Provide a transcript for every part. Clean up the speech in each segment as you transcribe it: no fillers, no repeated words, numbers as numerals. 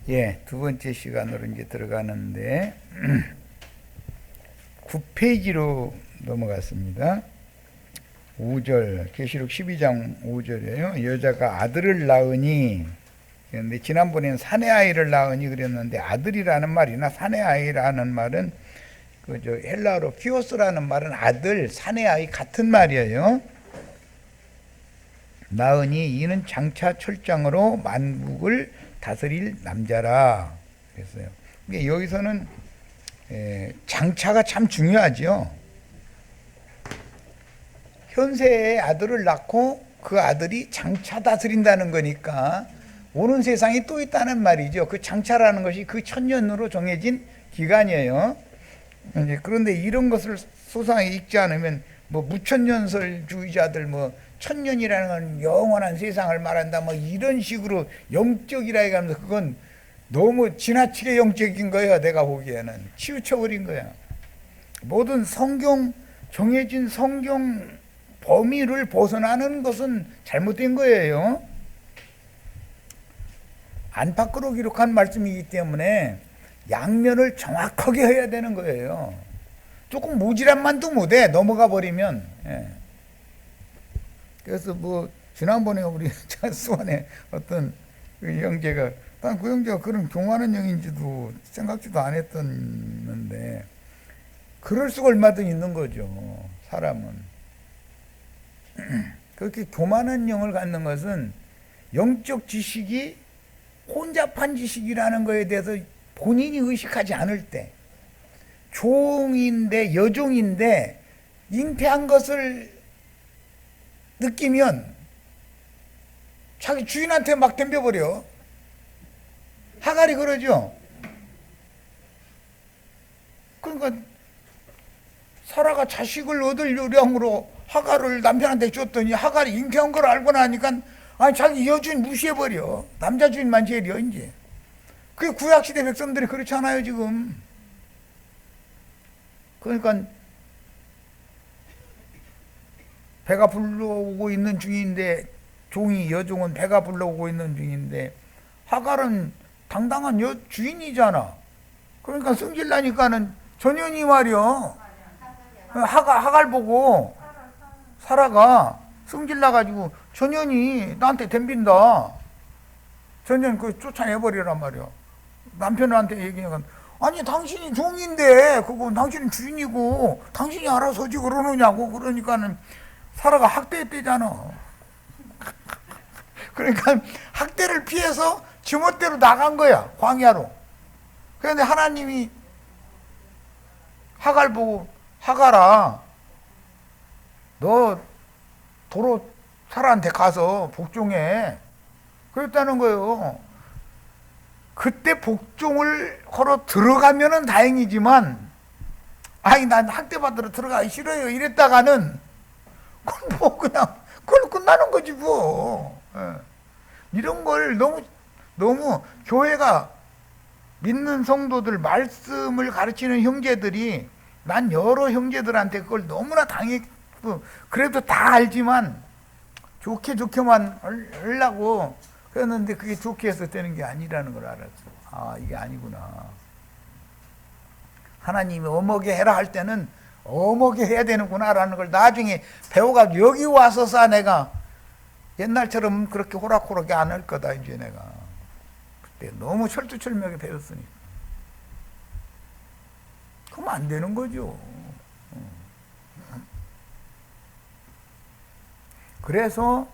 예, 두 번째 시간으로 이제 들어가는데 9페이지로 넘어갔습니다. 5절, 계시록 12장 5절이에요. 여자가 아들을 낳으니, 그런데 지난번에는 사내 아이를 낳으니 그랬는데 아들이라는 말이나 사내 아이라는 말은 그저 헬라어로 피오스라는 말은 아들, 사내 아이 같은 말이에요. 낳으니 이는 장차 철장으로 만국을 다스릴 남자라 그랬어요. 그러니까 여기서는 장차가 참 중요하죠. 현세에 아들을 낳고 그 아들이 장차 다스린다는 거니까 오는 세상이 또 있다는 말이죠. 그 장차라는 것이 그 천년으로 정해진 기간이에요. 그런데 이런 것을 소상히 읽지 않으면 뭐 무천년설주의자들 뭐 천년이라는 건 영원한 세상을 말한다 뭐 이런 식으로 영적이라 해가면서 그건 너무 지나치게 영적인 거예요. 내가 보기에는 치우쳐버린 거야. 모든 성경 정해진 성경 범위를 벗어나는 것은 잘못된 거예요. 안팎으로 기록한 말씀이기 때문에 양면을 정확하게 해야 되는 거예요. 조금 모지란만도 못해 넘어가 버리면. 예. 그래서 뭐 지난번에 우리 수원에 어떤 그 형제가 난 그 형제가 그런 교만한 형인지도 생각지도 안 했었는데 그럴 수가 얼마든 있는 거죠. 사람은 그렇게 교만한 영을 갖는 것은 영적 지식이 혼잡한 지식이라는 것에 대해서 본인이 의식하지 않을 때 종인데 여종인데 잉태한 것을 느끼면 자기 주인한테 막 덤벼버려. 하갈이 그러죠. 그러니까 사라가 자식을 얻을 요량으로 하갈을 남편한테 줬더니 하갈이 잉태한 걸 알고 나니까 아니 자기 여주인 무시해버려. 남자 주인만 제일이야 이제. 그게 구약시대 백성들이 그렇잖아요 지금. 그러니까 배가 불러오고 있는 중인데 종이 여종은 배가 불러오고 있는 중인데 하갈은 당당한 주인이잖아. 그러니까 승질나니까는 전현이 말이야. 하갈 보고 사라가 승질나가지고 전현이 나한테 덤빈다. 전현 그 쫓아내버리란 말이야. 남편한테 얘기하면 아니 당신이 종인데 그건 당신은 주인이고 당신이 알아서 하지 그러느냐고. 그러니까는 사라가 학대했대잖아. 그러니까 학대를 피해서 지멋대로 나간 거야 광야로. 그런데 하나님이 하갈 보고 하갈아 너 도로 사라한테 가서 복종해 그랬다는 거예요. 그때 복종을 하러 들어가면은 다행이지만 아니 난 학대받으러 들어가기 싫어요 이랬다가는 그건 뭐 그냥 그걸로 끝나는 거지 뭐. 이런 걸 너무 교회가 믿는 성도들 말씀을 가르치는 형제들이 난 여러 형제들한테 그걸 너무나 당했고 그래도 다 알지만 좋게만 하려고 그랬는데 그게 좋게 해서 되는 게 아니라는 걸 알았어. 아 이게 아니구나. 하나님이 어머게 해라 할 때는 어머게 해야 되는구나 라는 걸 나중에 배워가지고 여기 와서서 내가 옛날처럼 그렇게 호락호락이 안 할 거다 이제 내가. 그때 너무 철두철미하게 배웠으니까. 그러면 안 되는 거죠. 그래서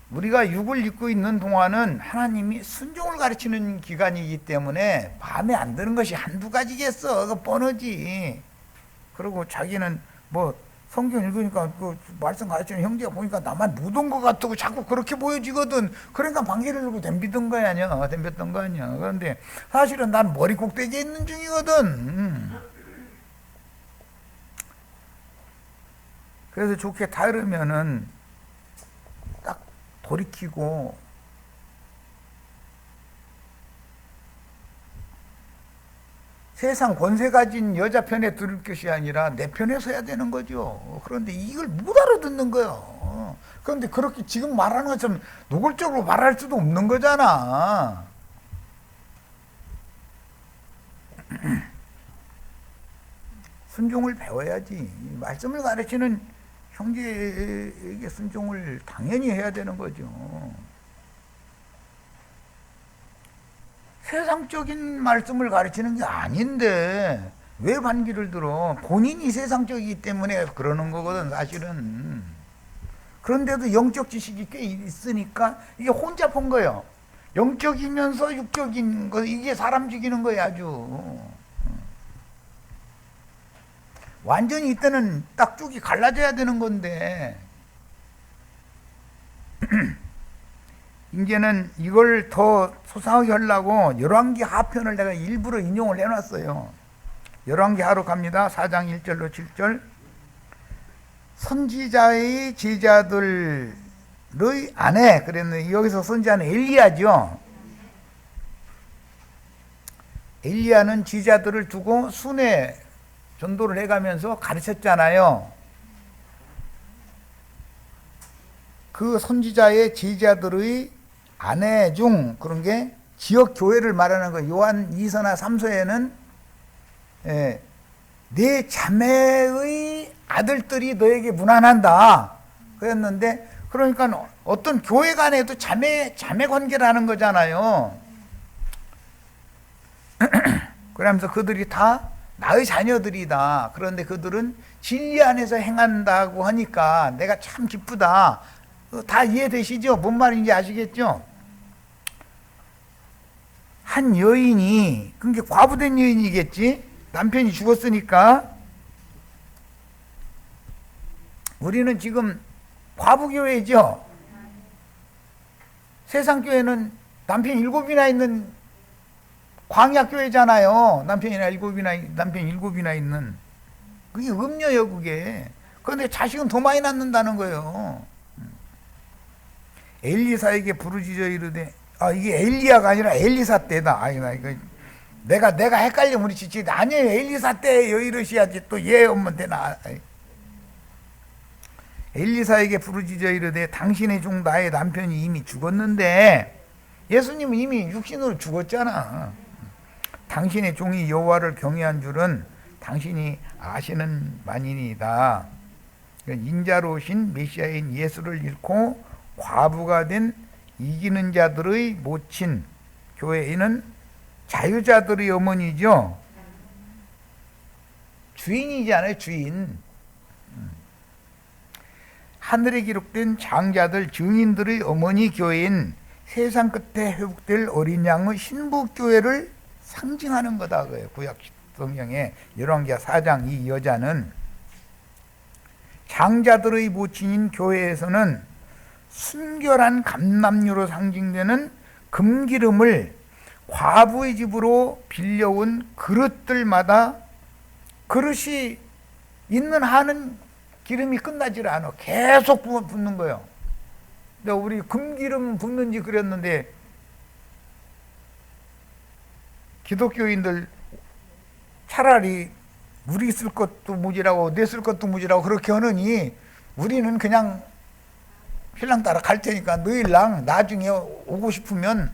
우리가 육을 입고 있는 동안은 하나님이 순종을 가르치는 기간이기 때문에 마음에 안 드는 것이 한두 가지겠어. 그거 뻔하지. 그리고 자기는 뭐 성경 읽으니까 그 말씀 가르치는 형제가 보니까 나만 못 온 것 같고 자꾸 그렇게 보여지거든. 그러니까 방귀를 들고 덤비던 거 아니야. 덤볐던 거 아니야. 그런데 사실은 난 머리 꼭대기에 있는 중이거든. 그래서 좋게 다르면은 딱 돌이키고 세상 권세 가진 여자 편에 들을 것이 아니라 내 편에 서야 되는 거죠. 그런데 이걸 못 알아듣는 거예요. 그런데 그렇게 지금 말하는 것처럼 노골적으로 말할 수도 없는 거잖아. 순종을 배워야지. 말씀을 가르치는 형제에게 순종을 당연히 해야 되는 거죠. 세상적인 말씀을 가르치는 게 아닌데 왜 반기를 들어? 본인이 세상적이기 때문에 그러는 거거든, 사실은. 그런데도 영적 지식이 꽤 있으니까 이게 혼잡한 거예요. 영적이면서 육적인 거, 이게 사람 죽이는 거예요, 아주. 완전히 이때는 딱 쭉이 갈라져야 되는 건데 이제는 이걸 더 소상하게 하려고 열왕기 하편을 내가 일부러 인용을 해놨어요. 열왕기 하로 갑니다. 4장 1절로 7절. 선지자의 제자들의 아내, 그랬는데 여기서 선지자는 엘리야죠. 엘리야는 제자들을 두고 순회 전도를 해가면서 가르쳤잖아요. 그 선지자의 제자들의 아내 중 그런 게 지역 교회를 말하는 거예요. 요한 2서나 3서에는 네 자매의 아들들이 너에게 문안한다 그랬는데, 그러니까 어떤 교회 간에도 자매 관계라는 거잖아요. 그러면서 그들이 다 나의 자녀들이다. 그런데 그들은 진리 안에서 행한다고 하니까 내가 참 기쁘다. 다 이해되시죠? 뭔 말인지 아시겠죠? 한 여인이, 그게 과부된 여인이겠지? 남편이 죽었으니까. 우리는 지금 과부교회죠? 세상교회는 남편 7이나 있는 광야교회잖아요. 남편 7이나 있는. 그게 음녀예요, 그게. 그런데 자식은 더 많이 낳는다는 거예요. 엘리사에게 부르짖어 이르되, 이게 엘리야가 아니라 엘리사 때다. 이거 내가 헷갈리면 우리 지치 아니에요. 엘리사 때예요. 이러셔야지 또 예 오면 되나. 엘리사에게 부르짖어 이르되 당신의 종 나의 남편이 이미 죽었는데, 예수님은 이미 육신으로 죽었잖아. 당신의 종이 여호와를 경외한 줄은 당신이 아시는 바니이다. 인자로우신 메시아인 예수를 잃고 과부가 된 이기는 자들의 모친 교회는 자유자들의 어머니죠. 주인이잖아요, 주인. 하늘에 기록된 장자들 증인들의 어머니 교회인 세상 끝에 회복될 어린 양의 신부교회를 상징하는 거다. 그래요. 구약 성경에 열왕기하 4장 이 여자는 장자들의 모친인 교회에서는 순결한 감람류로 상징되는 금기름을 과부의 집으로 빌려온 그릇들마다 그릇이 있는 한은 기름이 끝나질 않아. 계속 붓는 거예요. 근데 우리 금기름 붓는지 그랬는데 기독교인들 차라리 우리 쓸 것도 무지라고 내 쓸 것도 무지라고 그렇게 하느니 우리는 그냥 신랑 따라 갈 테니까 너희랑 나중에 오고 싶으면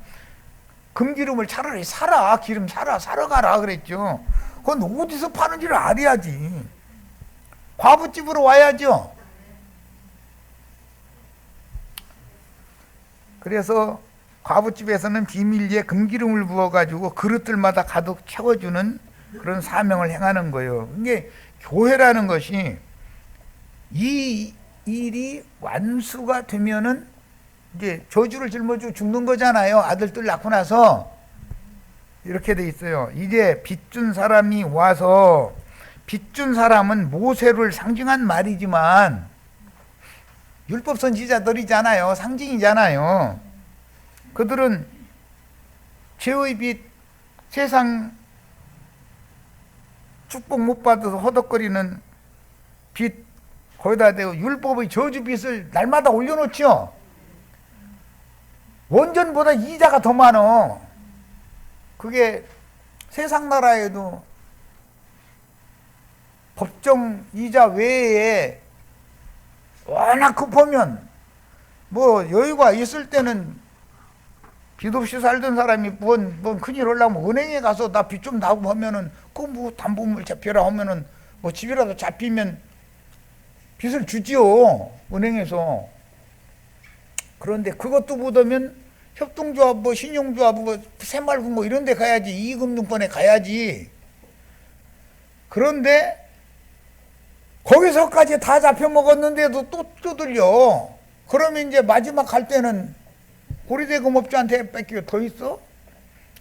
금기름을 차라리 사라. 기름 사러 가라 그랬죠. 그건 어디서 파는지를 알아야지. 과부집으로 와야죠. 그래서 과부집에서는 비밀리에 금기름을 부어가지고 그릇들마다 가득 채워주는 그런 사명을 행하는 거예요. 이게 교회라는 것이 이 일이 완수가 되면은 이제 저주를 짊어지고 죽는 거잖아요. 아들들 낳고 나서. 이렇게 돼 있어요. 이제 빚준 사람이 와서, 빚준 사람은 모세를 상징한 말이지만 율법 선지자들이잖아요. 상징이잖아요. 그들은 죄의 빚, 세상 축복 못 받아서 허덕거리는 빚 거기다 대고 율법의 저주 빚을 날마다 올려놓죠. 원전보다 이자가 더 많어. 그게 세상 나라에도 법정 이자 외에 워낙 급하면 뭐 여유가 있을 때는 빚 없이 살던 사람이 뭔 큰일 올라면 은행에 가서 나 빚 좀 나고 하면은 그 뭐 담보물 잡혀라 하면은 뭐 집이라도 잡히면 빚을 주지요, 은행에서. 그런데 그것도 못하면 협동조합, 뭐 신용조합, 뭐 새마을금 뭐 이런 데 가야지, 이익금융권에 가야지. 그런데 거기서까지 다 잡혀먹었는데도 또 쪼들려. 그러면 이제 마지막 갈 때는 고리대금업자한테 뺏기고 더 있어?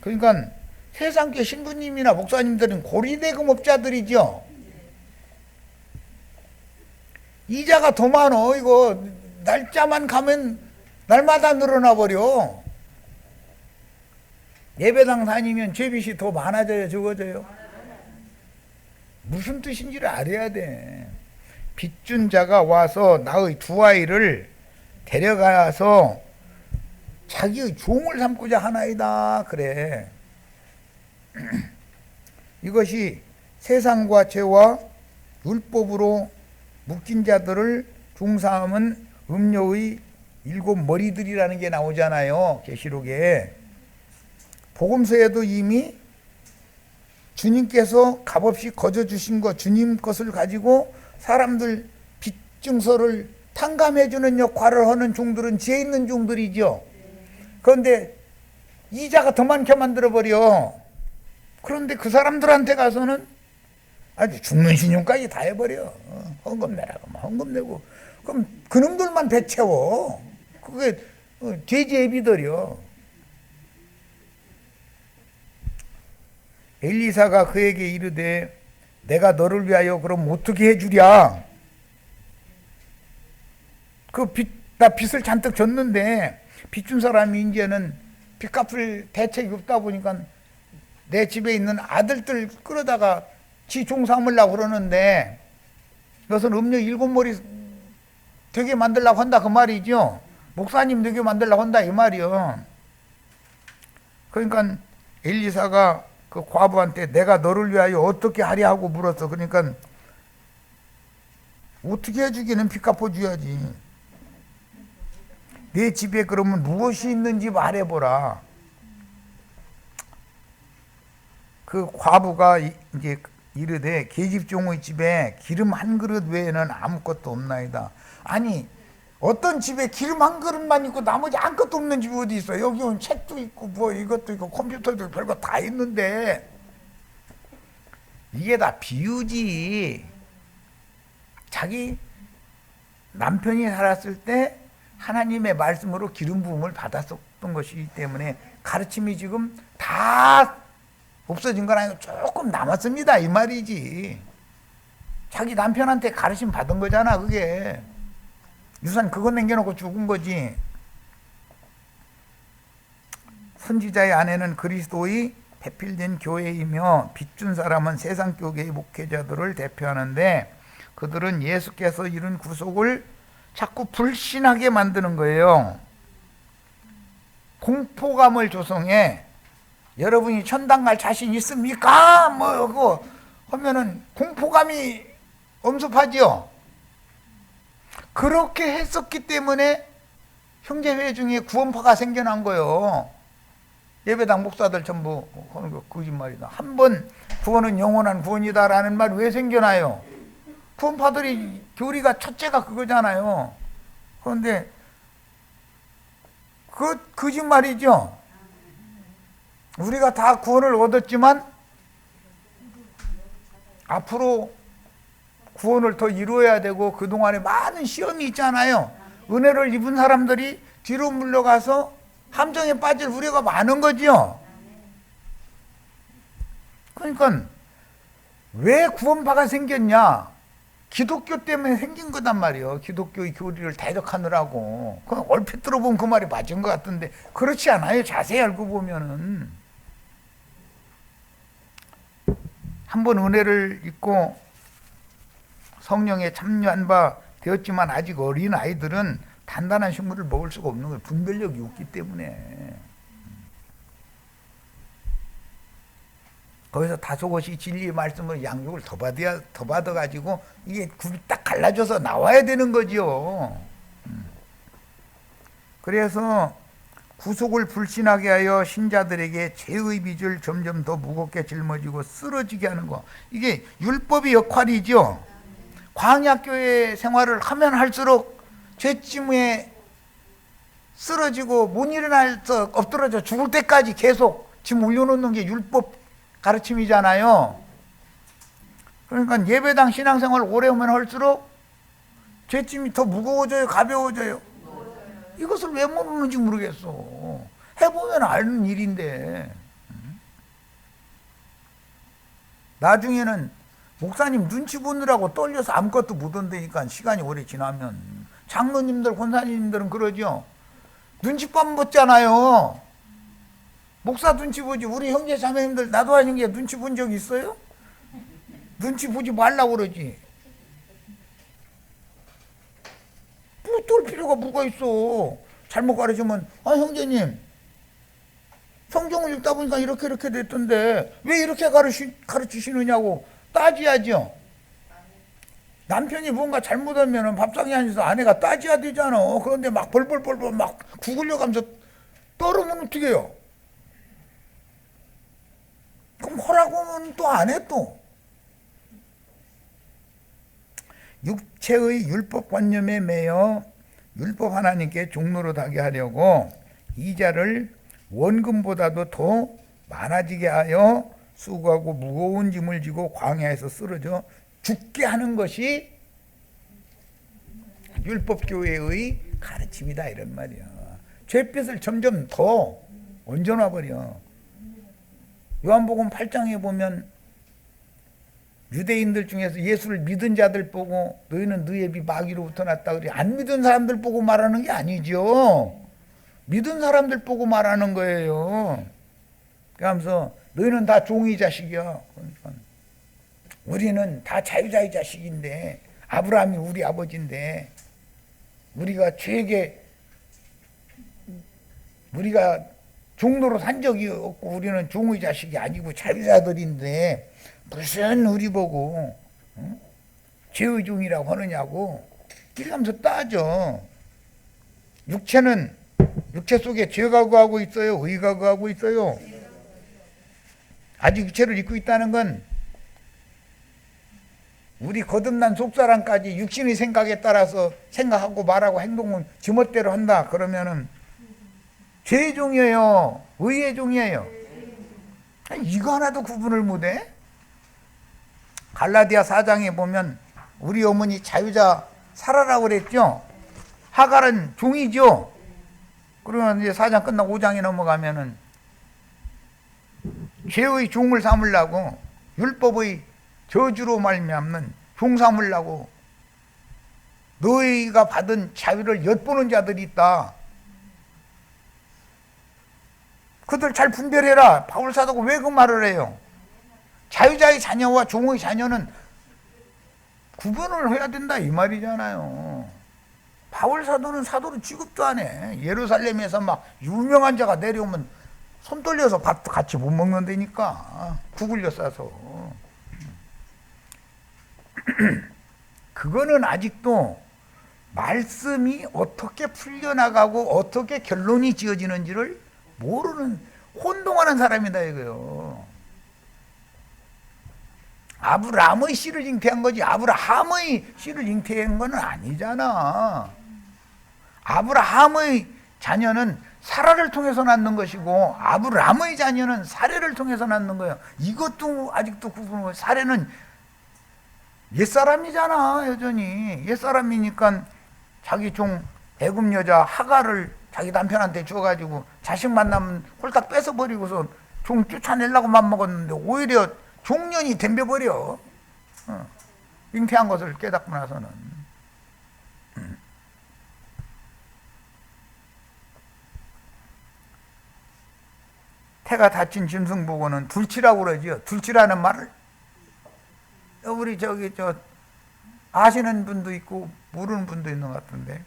그러니까 세상계 신부님이나 목사님들은 고리대금업자들이죠. 이자가 더 많어. 이거 날짜만 가면 날마다 늘어나 버려. 예배당 다니면 죄빚이 더 많아져요, 적어져요? 무슨 뜻인지를 알아야 돼. 빚준 자가 와서 나의 두 아이를 데려가서 자기의 종을 삼고자 하나이다, 그래. 이것이 세상과 죄와 율법으로 묶인 자들을 종삼은 음료의 일곱 머리들이라는 게 나오잖아요, 계시록에. 복음서에도 이미 주님께서 값없이 거저 주신 것, 주님 것을 가지고 사람들 빚증서를 탕감해 주는 역할을 하는 종들은 지혜 있는 종들이죠. 그런데 이자가 더 많게 만들어 버려. 그런데 그 사람들한테 가서는 아주 죽는 신용까지 다 해버려. 헌금 내라고 막 헌금 내고. 그럼 그놈들만 배 채워. 그게 죄제비들이요. 엘리사가 그에게 이르되 내가 너를 위하여 그럼 어떻게 해주랴? 나 빚을 잔뜩 졌는데 빚준 사람이 이제는 빚 갚을 대책이 없다 보니까 내 집에 있는 아들들 끌어다가 지 종 삼으려고 그러는데 이것은 음료 일곱 머리 되게 만들려고 한다 그 말이죠. 목사님 되게 만들려고 한다 이 말이요. 그러니까 엘리사가 그 과부한테 내가 너를 위하여 어떻게 하랴 하고 물었어. 그러니까 어떻게 해주기는 빚 갚아줘야지. 내 집에 그러면 무엇이 있는지 말해보라. 그 과부가 이제 이르되 계집종의 집에 기름 한 그릇 외에는 아무것도 없나이다. 아니 어떤 집에 기름 한 그릇만 있고 나머지 아무것도 없는 집이 어디 있어. 여기 오면 책도 있고 뭐 이것도 있고 컴퓨터도 있고 별거 다 있는데 이게 다 비유지. 자기 남편이 살았을 때 하나님의 말씀으로 기름 부음을 받았었던 것이기 때문에 가르침이 지금 다 없어진 건 아니고 조금 남았습니다 이 말이지. 자기 남편한테 가르침 받은 거잖아. 그게 유산 그거 남겨놓고 죽은 거지. 선지자의 아내는 그리스도의 배필된 교회이며 빚준 사람은 세상 교계의 목회자들을 대표하는데 그들은 예수께서 이룬 구속을 자꾸 불신하게 만드는 거예요. 공포감을 조성해. 여러분이 천당 갈 자신 있습니까? 뭐 그거 하면은 공포감이 엄습하지요. 그렇게 했었기 때문에 형제회 중에 구원파가 생겨난 거예요. 예배당 목사들 전부 하는 거 거짓말이다. 한 번 구원은 영원한 구원이다라는 말 왜 생겨나요? 구원파들이 교리가 첫째가 그거잖아요. 그런데 그 거짓말이죠. 우리가 다 구원을 얻었지만 앞으로 구원을 더 이루어야 되고 그동안에 많은 시험이 있잖아요. 은혜를 입은 사람들이 뒤로 물러가서 함정에 빠질 우려가 많은 거죠. 그러니까 왜 구원파가 생겼냐? 기독교 때문에 생긴 거단 말이에요. 기독교의 교리를 대적하느라고. 그냥 얼핏 들어보면 그 말이 맞은 것 같은데 그렇지 않아요. 자세히 알고 보면은. 한번 은혜를 입고 성령에 참여한 바 되었지만 아직 어린 아이들은 단단한 식물을 먹을 수가 없는 거예요. 분별력이 없기 때문에. 거기서 다소곳이 진리의 말씀을 양육을 더 받아가지고 이게 굽이 딱 갈라져서 나와야 되는 거죠. 그래서 구속을 불신하게 하여 신자들에게 죄의 빚을 점점 더 무겁게 짊어지고 쓰러지게 하는 거. 이게 율법의 역할이죠. 광야교회 생활을 하면 할수록 죄짐에 쓰러지고 못 일어나서 엎드러져 죽을 때까지 계속 짐 올려놓는 게 율법 가르침이잖아요. 그러니까 예배당 신앙생활 오래 하면 할수록 죄짐이 더 무거워져요, 가벼워져요? 이것을 왜 모르는지 모르겠어. 해보면 아는 일인데. 나중에는 목사님 눈치 보느라고 떨려서 아무것도 못 한다니까. 시간이 오래 지나면. 장로님들, 권사님들은 그러죠. 눈치밥 먹잖아요. 목사 눈치 보지. 우리 형제 자매님들 나도 아닌 게 눈치 본 적 있어요? 눈치 보지 말라고 그러지. 뚫 필요가 뭐가 있어. 잘못 가르치면 형제님 성경을 읽다 보니까 이렇게 됐던데 왜 이렇게 가르치시느냐고 따져야죠. 남편이 뭔가 잘못하면 밥상에 앉아서 아내가 따져야 되잖아. 그런데 막 벌벌 막 구글려가면서 떨으면 어떻게 해요? 그럼 허라고는 또 안 해 또. 육체의 율법관념에 매여 율법 하나님께 종로로 타게 하려고 이자를 원금보다도 더 많아지게 하여 수고하고 무거운 짐을 지고 광야에서 쓰러져 죽게 하는 것이 율법교회의 가르침이다 이런 말이야. 죄빚을 점점 더 얹어놔버려. 요한복음 8장에 보면 유대인들 중에서 예수를 믿은 자들 보고 너희는 너희 비 마귀로부터 났다 그래. 안 믿은 사람들 보고 말하는 게 아니죠. 믿은 사람들 보고 말하는 거예요. 그러면서 너희는 다 종이 자식이야. 그러니까 우리는 다 자유자의 자식인데 아브라함이 우리 아버지인데 우리가 죄에게 우리가 종로로 산 적이 없고 우리는 종의 자식이 아니고 자유자들인데 무슨 우리 보고 죄의 종이라고 하느냐고 이러면서 따져. 육체 속에 죄가 거하고 있어요? 의가 거하고 있어요? 아직 육체를 입고 있다는 건 우리 거듭난 속사람까지 육신의 생각에 따라서 생각하고 말하고 행동은 지멋대로 한다 그러면은 죄의 종이에요? 의의 종이에요? 이거 하나도 구분을 못해? 갈라디아 4장에 보면 우리 어머니 자유자 살아라고 그랬죠. 하갈은 종이죠. 그러면 이제 4장 끝나고 5장에 넘어가면은 죄의 종을 삼으려고 율법의 저주로 말미암는 종 삼으려고 너희가 받은 자유를 엿보는 자들이 있다. 그들 잘 분별해라. 바울 사도가 왜 그 말을 해요? 자유자의 자녀와 종의 자녀는 구분을 해야 된다 이 말이잖아요. 바울 사도는 사도로 취급도 안 해. 예루살렘에서 막 유명한 자가 내려오면 손 떨려서 밥도 같이 못 먹는다니까. 구글려 싸서. 그거는 아직도 말씀이 어떻게 풀려나가고 어떻게 결론이 지어지는지를 모르는 혼동하는 사람이다 이거요. 아브라함의 씨를 잉태한 거지 아브라함의 씨를 잉태한 건 아니잖아. 아브라함의 자녀는 사라를 통해서 낳는 것이고 아브라함의 자녀는 사레를 통해서 낳는 거예요. 이것도 아직도 구분을. 사레는 옛사람이잖아. 여전히 옛사람이니까 자기 종 애굽 여자 하갈을 자기 남편한테 줘가지고 자식 만나면 홀딱 뺏어버리고서 종 쫓아내려고 맘먹었는데 오히려 종년이 덤벼버려. 잉태한 것을 깨닫고 나서는. 태가 다친 짐승 보고는 둘치라고 그러죠. 둘치라는 말을 우리 아시는 분도 있고 모르는 분도 있는 것 같은데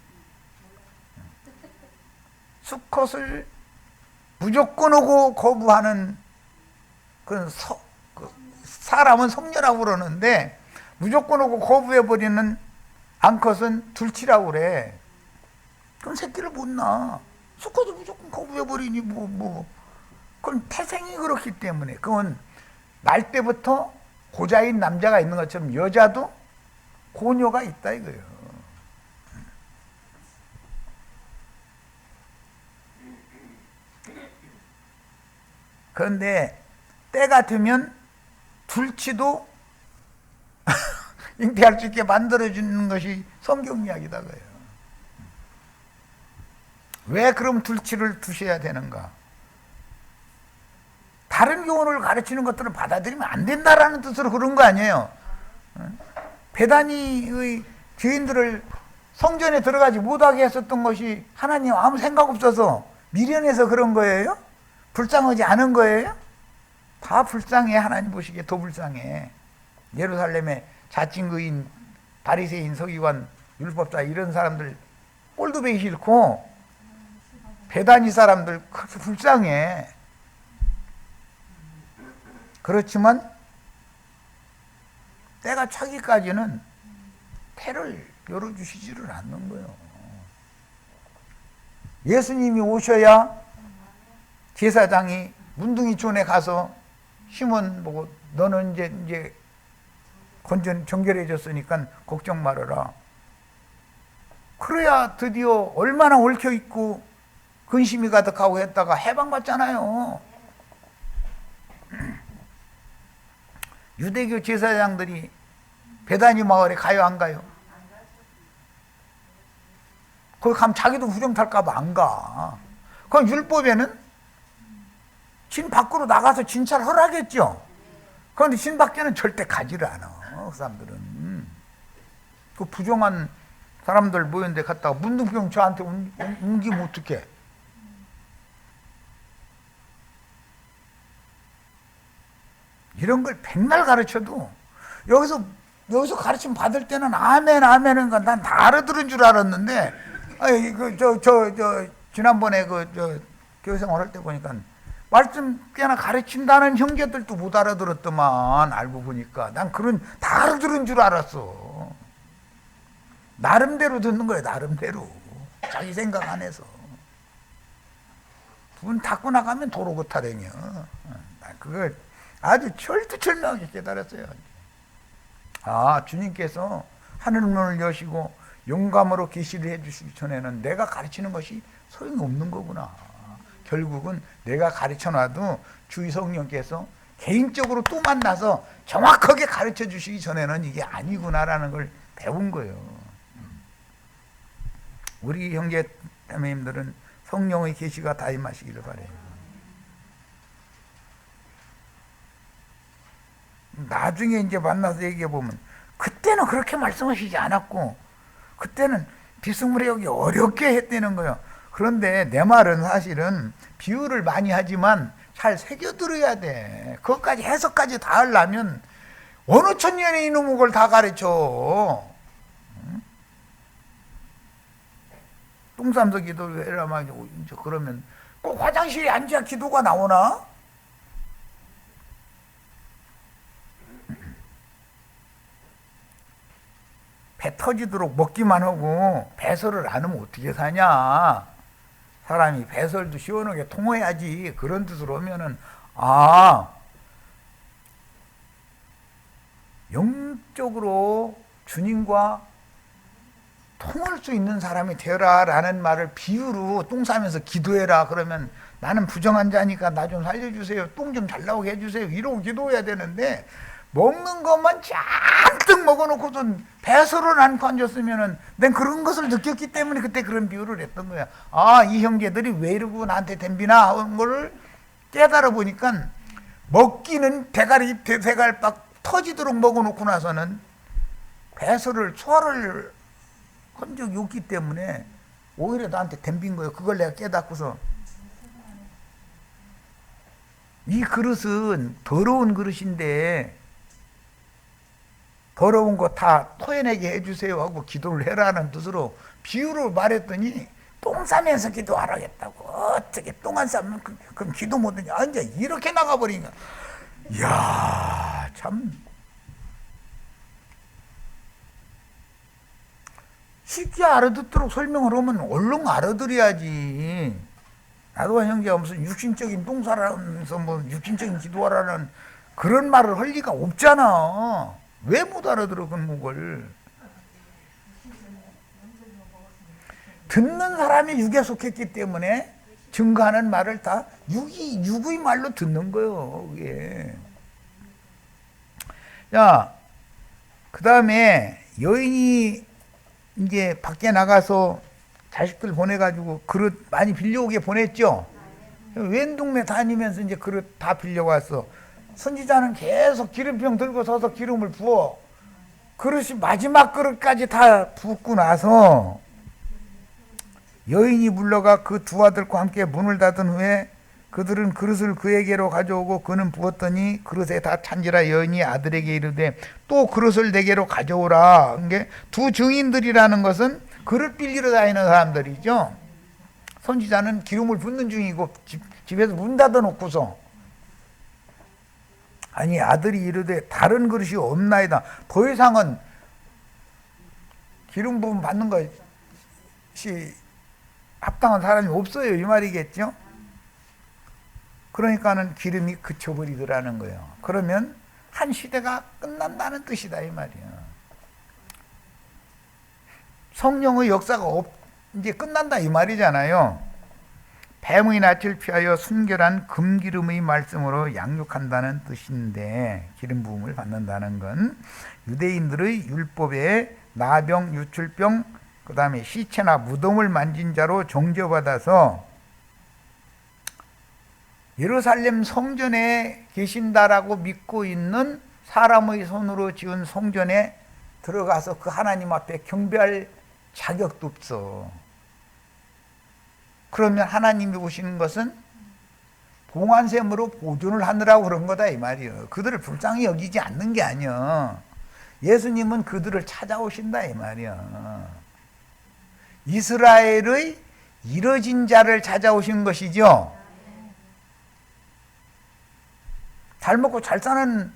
수컷을 무조건 오고 거부하는 그 사람은 성녀라고 그러는데 무조건 오고 거부해버리는 암컷은 둘치라고 그래. 그럼 새끼를 못 낳아. 수컷도 무조건 거부해버리니 그건 태생이 그렇기 때문에. 그건 날 때부터 고자인 남자가 있는 것처럼 여자도 고녀가 있다 이거예요. 그런데 때가 되면 둘치도 잉태할 수 있게 만들어주는 것이 성경 이야기다 그래요. 왜 그럼 둘치를 두셔야 되는가? 다른 교훈을 가르치는 것들을 받아들이면 안 된다라는 뜻으로 그런 거 아니에요. 베다니의 죄인들을 성전에 들어가지 못하게 했었던 것이 하나님 아무 생각 없어서 미련해서 그런 거예요? 불쌍하지 않은 거예요? 다 불쌍해. 하나님 보시기에 더 불쌍해. 예루살렘에 자칭의인, 바리새인, 서기관, 율법자 이런 사람들 꼴도 보기 싫고 베다니 사람들 불쌍해. 그렇지만 때가 차기까지는 태를 열어주시지를 않는 거예요. 예수님이 오셔야 제사장이 문둥이촌에 가서 시몬 보고 너는 이제 정결해졌으니까 걱정 말아라. 그래야 드디어 얼마나 얽혀있고 근심이 가득하고 했다가 해방받잖아요. 유대교 제사장들이 베다니 마을에 가요 안 가요? 거기 가면 자기도 후정 탈까봐 안 가. 그럼 율법에는 진 밖으로 나가서 진찰 하라겠죠. 그런데 진 밖에는 절대 가지를 않아. 그 사람들은 그 부정한 사람들 모였는데 갔다가 문둥병 저한테 옮기면 어떡해? 이런 걸 백날 가르쳐도 여기서 가르침 받을 때는 아멘 아멘은 난 다 알아들은 줄 알았는데 지난번에 교회 생활할 때 보니까 말씀 꽤나 가르친다는 형제들도 못 알아들었더만. 알고 보니까 난 다 알아들은 줄 알았어. 나름대로 듣는 거예요. 나름대로 자기 생각 안에서. 문 닫고 나가면 도로고 타령이야. 그걸 아주 철두철미하게 깨달았어요. 주님께서 하늘문을 여시고 용감으로 계시를 해주시기 전에는 내가 가르치는 것이 소용이 없는 거구나. 결국은 내가 가르쳐놔도 주의 성령께서 개인적으로 또 만나서 정확하게 가르쳐 주시기 전에는 이게 아니구나라는 걸 배운 거예요. 우리 형제 자매님들은 성령의 계시가 다 임하시기를 바라요. 나중에 이제 만나서 얘기해 보면 그때는 그렇게 말씀하시지 않았고 그때는 비스무리하게 어렵게 했다는 거예요. 그런데 내 말은 사실은 비유를 많이 하지만 잘 새겨들어야 돼. 그것까지 해석까지 다 하려면 어느 천년에 이놈의 걸 다 가르쳐. 똥 싸면서 기도해라 막 그러면 꼭 화장실에 앉아 기도가 나오나? 배 터지도록 먹기만 하고 배설을 안 하면 어떻게 사냐? 사람이 배설도 시원하게 통해야지. 그런 뜻으로 하면은 영적으로 주님과 통할 수 있는 사람이 되어라 라는 말을 비유로 똥 싸면서 기도해라 그러면 나는 부정한 자니까 나 좀 살려주세요. 똥 좀 잘 나오게 해주세요. 이러고 기도해야 되는데 먹는 것만 잔뜩 먹어놓고선 배설을 않고 앉았으면은 난 그런 것을 느꼈기 때문에 그때 그런 비유를 했던 거야. 이 형제들이 왜 이러고 나한테 덤비나 하는 걸 깨달아 보니까 먹기는 대갈박 터지도록 먹어놓고 나서는 배설을 소화를 한 적이 없기 때문에 오히려 나한테 덤빈 거예요. 그걸 내가 깨닫고서 이 그릇은 더러운 그릇인데 더러운 거 다 토해내게 해주세요 하고 기도를 해라는 뜻으로 비유로 말했더니 똥 싸면서 기도하라겠다고. 어떻게 똥 안 싸면 그럼 기도 못하냐. 이제 이렇게 나가버리니까 이야 참 쉽게 알아듣도록 설명을 하면 얼른 알아들어야지. 나도와 형제가 무슨 육신적인 똥살하면서 뭐 육신적인 기도하라는 그런 말을 할 리가 없잖아. 왜 못 알아들어 그런 걸. 듣는 사람이 육에 속했기 때문에 증거하는 말을 다 육의 말로 듣는 거예요. 그게. 자, 그 다음에 여인이 이제 밖에 나가서 자식들 보내가지고 그릇 많이 빌려오게 보냈죠. 웬 동네 다니면서 이제 그릇 다 빌려왔어. 선지자는 계속 기름병 들고 서서 기름을 부어. 그릇이 마지막 그릇까지 다 붓고 나서 여인이 물러가 그 두 아들과 함께 문을 닫은 후에 그들은 그릇을 그에게로 가져오고 그는 부었더니 그릇에 다 찬지라. 여인이 아들에게 이르되 또 그릇을 내게로 가져오라. 이게 두 증인들이라는 것은 그릇 빌리러 다니는 사람들이죠. 선지자는 기름을 붓는 중이고 집에서 문 닫아 놓고서 아니 아들이 이르되 다른 그릇이 없나이다. 더 이상은 기름 부음 받는 것이 합당한 사람이 없어요 이 말이겠죠. 그러니까는 기름이 그쳐버리더라는 거예요. 그러면 한 시대가 끝난다는 뜻이다 이 말이야. 성령의 역사가 이제 끝난다 이 말이잖아요. 뱀의 낯을 피하여 순결한 금기름의 말씀으로 양육한다는 뜻인데, 기름 부음을 받는다는 건 유대인들의 율법에 나병, 유출병, 그 다음에 시체나 무덤을 만진 자로 정죄받아서 예루살렘 성전에 계신다라고 믿고 있는 사람의 손으로 지은 성전에 들어가서 그 하나님 앞에 경배할 자격도 없어. 그러면 하나님이 오시는 것은 봉안샘으로 보존을 하느라고 그런 거다 이 말이에요. 그들을 불쌍히 여기지 않는 게 아니야. 예수님은 그들을 찾아오신다 이 말이야. 이스라엘의 이뤄진 자를 찾아오신 것이죠. 잘 먹고 잘 사는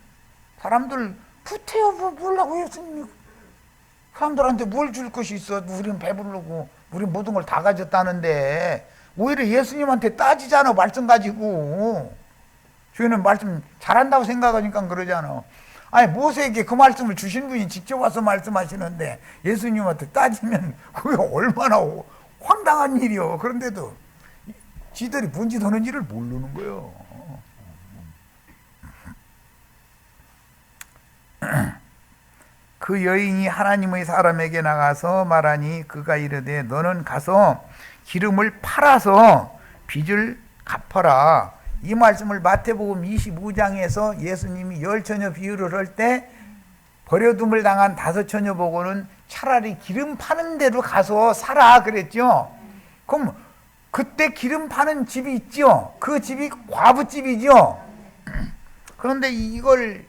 사람들 부태여 보려고 예수님이 사람들한테 뭘 줄 것이 있어. 우리는 배부르고 우리 모든 걸 다 가졌다는데 오히려 예수님한테 따지잖아. 말씀 가지고. 저희는 말씀 잘한다고 생각하니까 그러잖아. 아니 모세에게 그 말씀을 주신 분이 직접 와서 말씀하시는데 예수님한테 따지면 그게 얼마나 황당한 일이요. 그런데도 지들이 뭔짓 하는 일을 모르는 거예요. 그 여인이 하나님의 사람에게 나가서 말하니 그가 이르되 너는 가서 기름을 팔아서 빚을 갚아라. 이 말씀을 마태복음 25장에서 예수님이 열 처녀 비유를 할 때 버려둠을 당한 5 처녀 보고는 차라리 기름 파는 데로 가서 살아 그랬죠. 그럼 그때 기름 파는 집이 있죠. 그 집이 과부집이죠. 그런데 이걸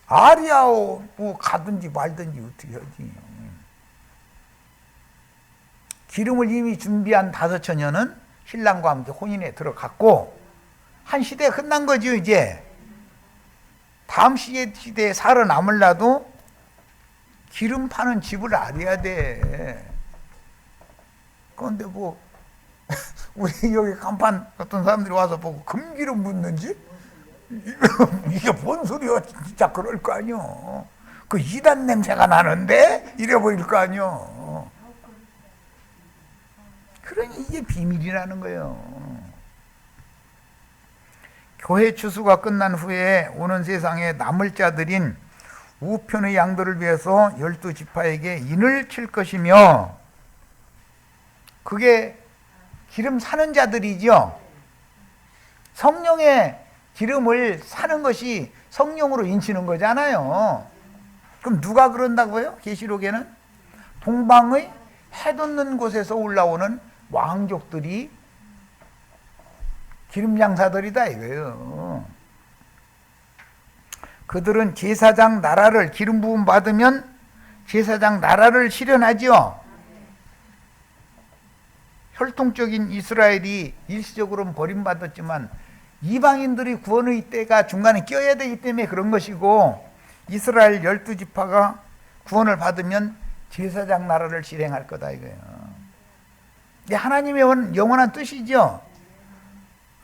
아리아오 뭐 가든지 말든지 어떻게 하지. 기름을 이미 준비한 5 처녀는 신랑과 함께 혼인에 들어갔고 한 시대가 끝난 거죠. 이제 다음 시대에 살아남으려도 기름 파는 집을 알아야 돼. 그런데 뭐 우리 여기 간판 어떤 사람들이 와서 보고 금기름 붓는지 이게 뭔 소리야. 진짜 그럴 거 아니요. 그 이단 냄새가 나는데 이래버릴 거 아니요. 그러니 이게 비밀이라는 거예요. 교회 추수가 끝난 후에 오는 세상에 남을 자들인 우편의 양들을 위해서 12지파에게 인을 칠 것이며, 그게 기름 사는 자들이죠. 성령의 기름을 사는 것이 성령으로 인치는 거잖아요. 그럼 누가 그런다고요? 계시록에는 동방의 해 돋는 곳에서 올라오는 왕족들이 기름 장사들이다 이거예요. 그들은 제사장 나라를 기름 부음 받으면 제사장 나라를 실현하죠. 혈통적인 이스라엘이 일시적으로는 버림받았지만 이방인들이 구원의 때가 중간에 껴야 되기 때문에 그런 것이고, 이스라엘 12지파가 구원을 받으면 제사장 나라를 실행할 거다 이거예요. 이게 하나님의 영원한 뜻이죠.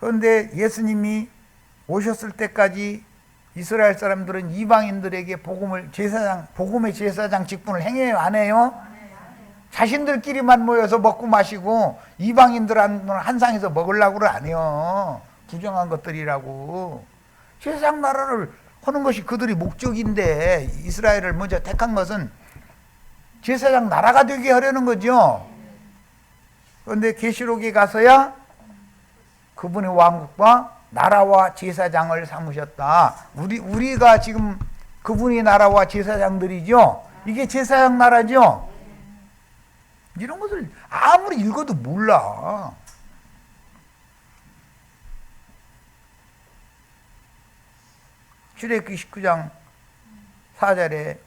그런데 예수님이 오셨을 때까지 이스라엘 사람들은 이방인들에게 복음의 제사장 직분을 행해요, 안 해요? 자신들끼리만 모여서 먹고 마시고 이방인들한테는 한 상에서 먹으려고를 안 해요. 부정한 것들이라고. 제사장 나라를 하는 것이 그들이 목적인데, 이스라엘을 먼저 택한 것은 제사장 나라가 되게 하려는 거죠. 그런데 계시록에 가서야 그분의 왕국과 나라와 제사장을 삼으셨다. 우리가 지금 그분이 나라와 제사장들이죠. 이게 제사장 나라죠. 이런 것을 아무리 읽어도 몰라. 출애굽기 19장 4절에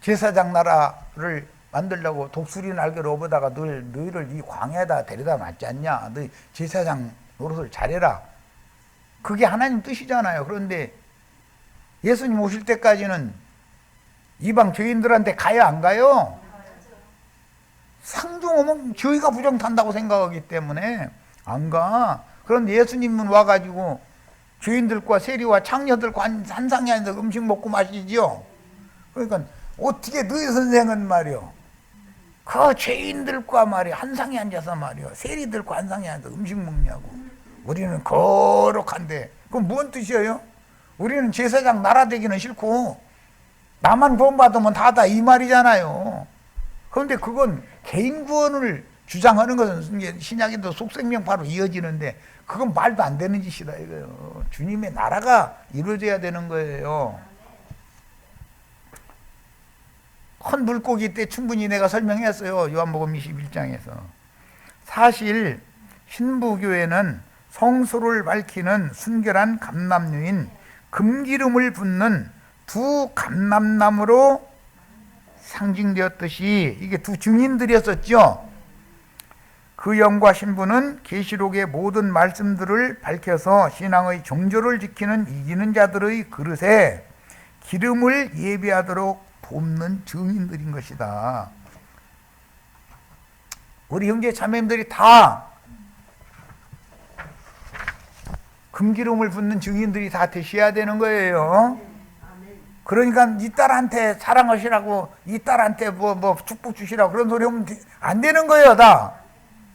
제사장 나라를 만들려고 독수리 날개를 업어다가 너희를 이 광야에다 데려다 놨지 않냐. 너희 제사장 노릇을 잘해라. 그게 하나님 뜻이잖아요. 그런데 예수님 오실 때까지는 이방 죄인들한테 가요, 안 가요? 상종하면 저희가 부정탄다고 생각하기 때문에 안 가. 그런데 예수님은 와가지고 죄인들과 세리와 창녀들과 한 상에 앉아서 음식 먹고 마시지요. 그러니까 어떻게 너희 선생은 말이요, 그 죄인들과 말이요 한 상에 앉아서 말이요 세리들과 한 상에 앉아서 음식 먹냐고. 우리는 거룩한데. 그건 뭔 뜻이에요? 우리는 제사장 나라 되기는 싫고 나만 구원받으면 다다 이 말이잖아요. 그런데 그건 개인 구원을 주장하는 것은 신약에도 속생명파로 이어지는데 그건 말도 안 되는 짓이다 이거예요. 주님의 나라가 이루어져야 되는 거예요. 큰 물고기 때 충분히 내가 설명했어요. 요한복음 21장에서. 사실 신부교회는 성소를 밝히는 순결한 감람류인 금기름을 붓는 두 감람나무로 상징되었듯이 이게 두 증인들이었었죠. 그 영과 신부는 계시록의 모든 말씀들을 밝혀서 신앙의 정조를 지키는 이기는 자들의 그릇에 기름을 예비하도록 돕는 증인들인 것이다. 우리 형제 자매님들이 다 금기름을 붓는 증인들이 다 되셔야 되는 거예요. 그러니까 이 딸한테 사랑하시라고, 이 딸한테 뭐 축복 주시라고 그런 소리 하면 안 되는 거예요. 다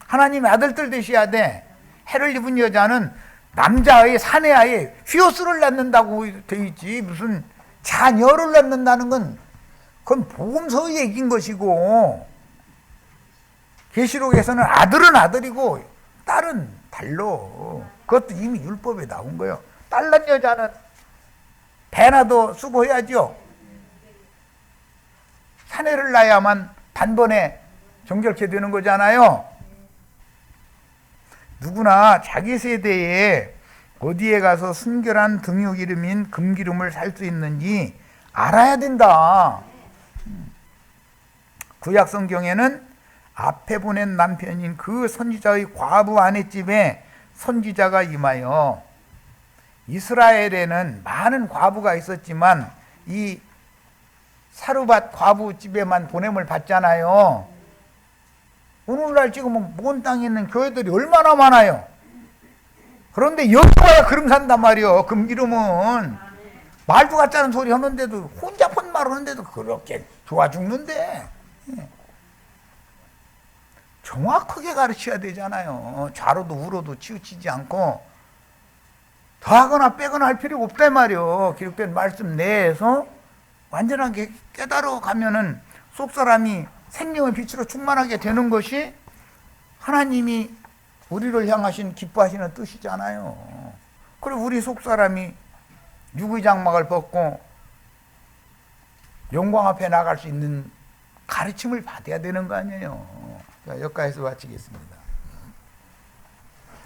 하나님의 아들들 되셔야 돼. 해를 입은 여자는 남자의 사내아에 휘어스를 낳는다고 돼 있지, 무슨 자녀를 낳는다는 건 그건 복음서의 얘기인 것이고, 계시록에서는 아들은 아들이고 딸은 달로. 그것도 이미 율법에 나온 거예요. 딸 낳은 여자는 배나도 수고해야죠. 사내를 낳아야만 단번에 정결케 되는 거잖아요. 누구나 자기 세대에 어디에 가서 순결한 등유기름인 금기름을 살 수 있는지 알아야 된다. 구약 성경에는 앞에 보낸 남편인 그 선지자의 과부 아내집에 선지자가 임하여, 이스라엘에는 많은 과부가 있었지만 이 사르밧 과부 집에만 보냄을 받잖아요. 오늘날 지금 먼 땅에 있는 교회들이 얼마나 많아요. 그런데 여기 와야 그름 산단 말이요. 금기름은 말도 같지 않은 소리 하는데도, 혼자 폰말 하는데도 그렇게 좋아 죽는데. 정확하게 가르쳐야 되잖아요. 좌로도 우로도 치우치지 않고 더하거나 빼거나 할 필요가 없단 말이요. 기록된 말씀 내에서 완전하게 깨달아 가면은 속사람이 생명의 빛으로 충만하게 되는 것이 하나님이 우리를 향하신 기뻐하시는 뜻이잖아요. 그리고 우리 속사람이 육의 장막을 벗고 영광 앞에 나갈 수 있는 가르침을 받아야 되는 거 아니에요. 자, 여기까지서 마치겠습니다.